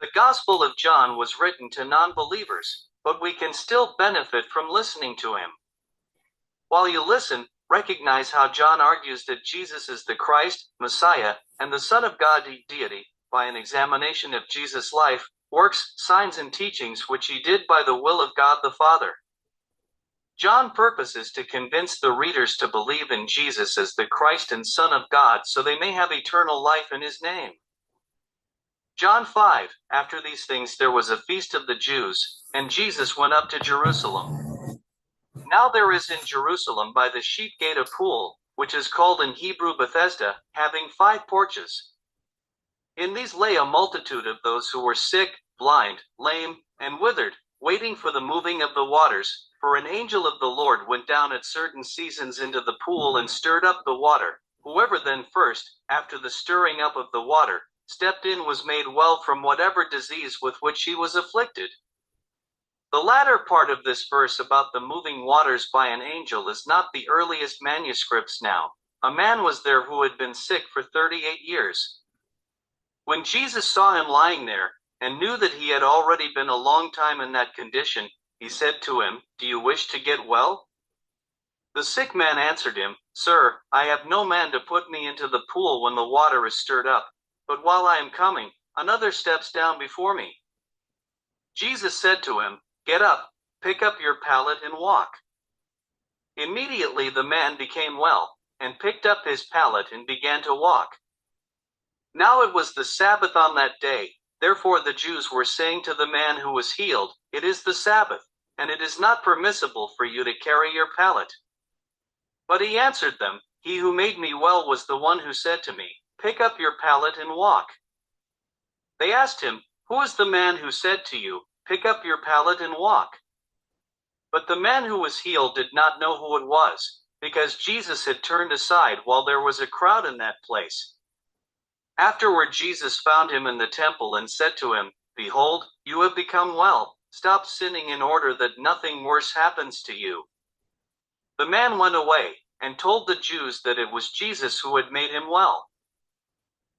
The Gospel of John was written to non-believers, but we can still benefit from listening to him. While you listen, recognize how John argues that Jesus is the Christ, Messiah, and the Son of God, Deity, by an examination of Jesus' life, works, signs, and teachings which he did by the will of God the Father. John purposes to convince the readers to believe in Jesus as the Christ and Son of God so they may have eternal life in his name. John 5, after these things there was a feast of the Jews, and Jesus went up to Jerusalem. Now there is in Jerusalem by the sheep gate a pool, which is called in Hebrew Bethesda, having 5 porches. In these lay a multitude of those who were sick, blind, lame, and withered, waiting for the moving of the waters, for an angel of the Lord went down at certain seasons into the pool and stirred up the water. Whoever then first, after the stirring up of the water, stepped in was made well from whatever disease with which he was afflicted. The latter part of this verse about the moving waters by an angel is not the earliest manuscripts now. A man was there who had been sick for 38 years. When Jesus saw him lying there, and knew that he had already been a long time in that condition, he said to him, "Do you wish to get well?" The sick man answered him, "Sir, I have no man to put me into the pool when the water is stirred up, but while I am coming, another steps down before me." Jesus said to him, "Get up, pick up your pallet and walk." Immediately the man became well, and picked up his pallet and began to walk. Now it was the Sabbath on that day, therefore the Jews were saying to the man who was healed, "It is the Sabbath, and it is not permissible for you to carry your pallet." But he answered them, "He who made me well was the one who said to me, 'Pick up your pallet and walk.'" They asked him, "Who is the man who said to you, 'Pick up your pallet and walk'?" But the man who was healed did not know who it was, because Jesus had turned aside while there was a crowd in that place. Afterward Jesus found him in the temple and said to him, "Behold, you have become well. Stop sinning in order that nothing worse happens to you." The man went away, and told the Jews that it was Jesus who had made him well.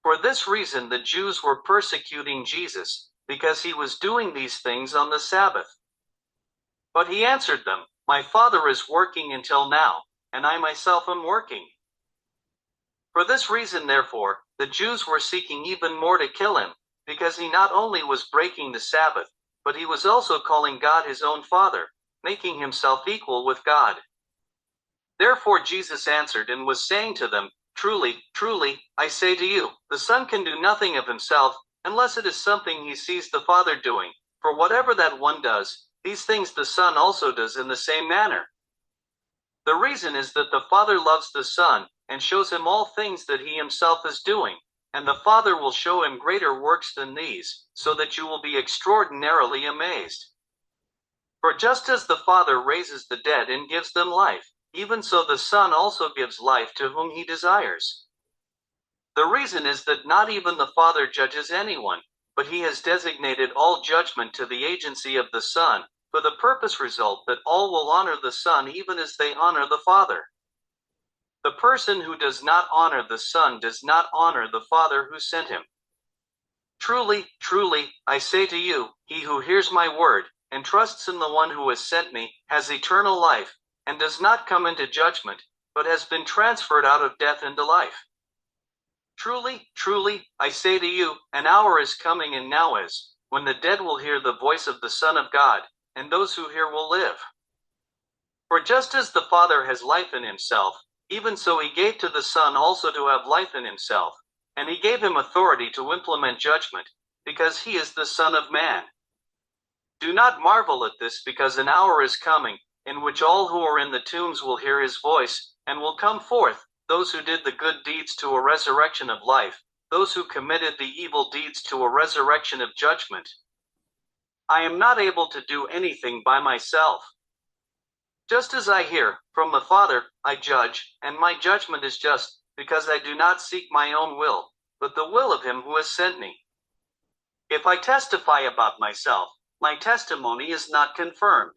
For this reason the Jews were persecuting Jesus, because he was doing these things on the Sabbath. But he answered them, "My Father is working until now, and I myself am working." For this reason, therefore, the Jews were seeking even more to kill him, because he not only was breaking the Sabbath, but he was also calling God his own Father, making himself equal with God. Therefore Jesus answered and was saying to them, "Truly, truly, I say to you, the Son can do nothing of himself, unless it is something he sees the Father doing. For whatever that one does, these things the Son also does in the same manner. The reason is that the Father loves the Son, and shows him all things that he himself is doing, and the Father will show him greater works than these, so that you will be extraordinarily amazed. For just as the Father raises the dead and gives them life, even so the Son also gives life to whom he desires. The reason is that not even the Father judges anyone, but he has designated all judgment to the agency of the Son, for the purpose result that all will honor the Son even as they honor the Father. The person who does not honor the Son does not honor the Father who sent him. Truly, truly, I say to you, he who hears my word, and trusts in the one who has sent me, has eternal life, and does not come into judgment, but has been transferred out of death into life. Truly, truly, I say to you, an hour is coming and now is, when the dead will hear the voice of the Son of God, and those who hear will live. For just as the Father has life in himself, even so he gave to the Son also to have life in himself, and he gave him authority to implement judgment, because he is the Son of Man. Do not marvel at this, because an hour is coming, in which all who are in the tombs will hear his voice, and will come forth, those who did the good deeds to a resurrection of life, those who committed the evil deeds to a resurrection of judgment. I am not able to do anything by myself. Just as I hear from the Father, I judge, and my judgment is just, because I do not seek my own will, but the will of him who has sent me. If I testify about myself, my testimony is not confirmed.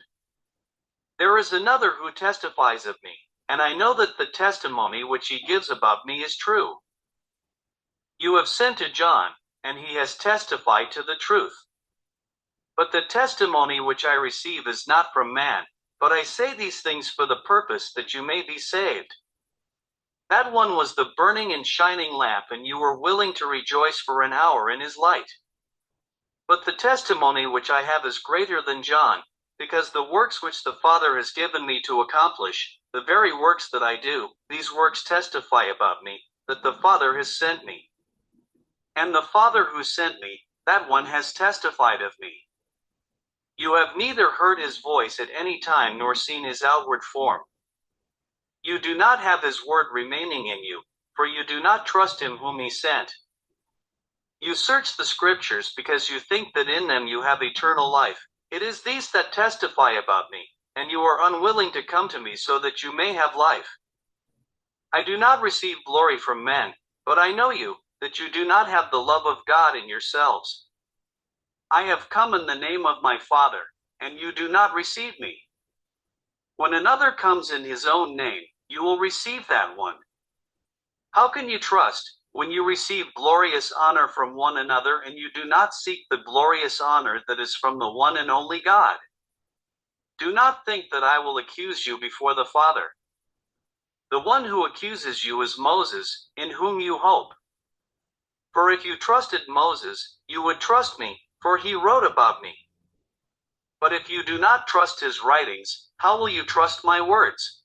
There is another who testifies of me, and I know that the testimony which he gives about me is true. You have sent to John, and he has testified to the truth. But the testimony which I receive is not from man, but I say these things for the purpose that you may be saved. That one was the burning and shining lamp, and you were willing to rejoice for an hour in his light. But the testimony which I have is greater than John, because the works which the Father has given me to accomplish, the very works that I do, these works testify about me, that the Father has sent me. And the Father who sent me, that one has testified of me. You have neither heard his voice at any time nor seen his outward form. You do not have his word remaining in you, for you do not trust him whom he sent. You search the scriptures because you think that in them you have eternal life. It is these that testify about me, and you are unwilling to come to me so that you may have life. I do not receive glory from men, but I know you, that you do not have the love of God in yourselves. I have come in the name of my Father, and you do not receive me. When another comes in his own name, you will receive that one. How can you trust, when you receive glorious honor from one another and you do not seek the glorious honor that is from the one and only God? Do not think that I will accuse you before the Father. The one who accuses you is Moses, in whom you hope. For if you trusted Moses, you would trust me, for he wrote about me. But if you do not trust his writings, how will you trust my words?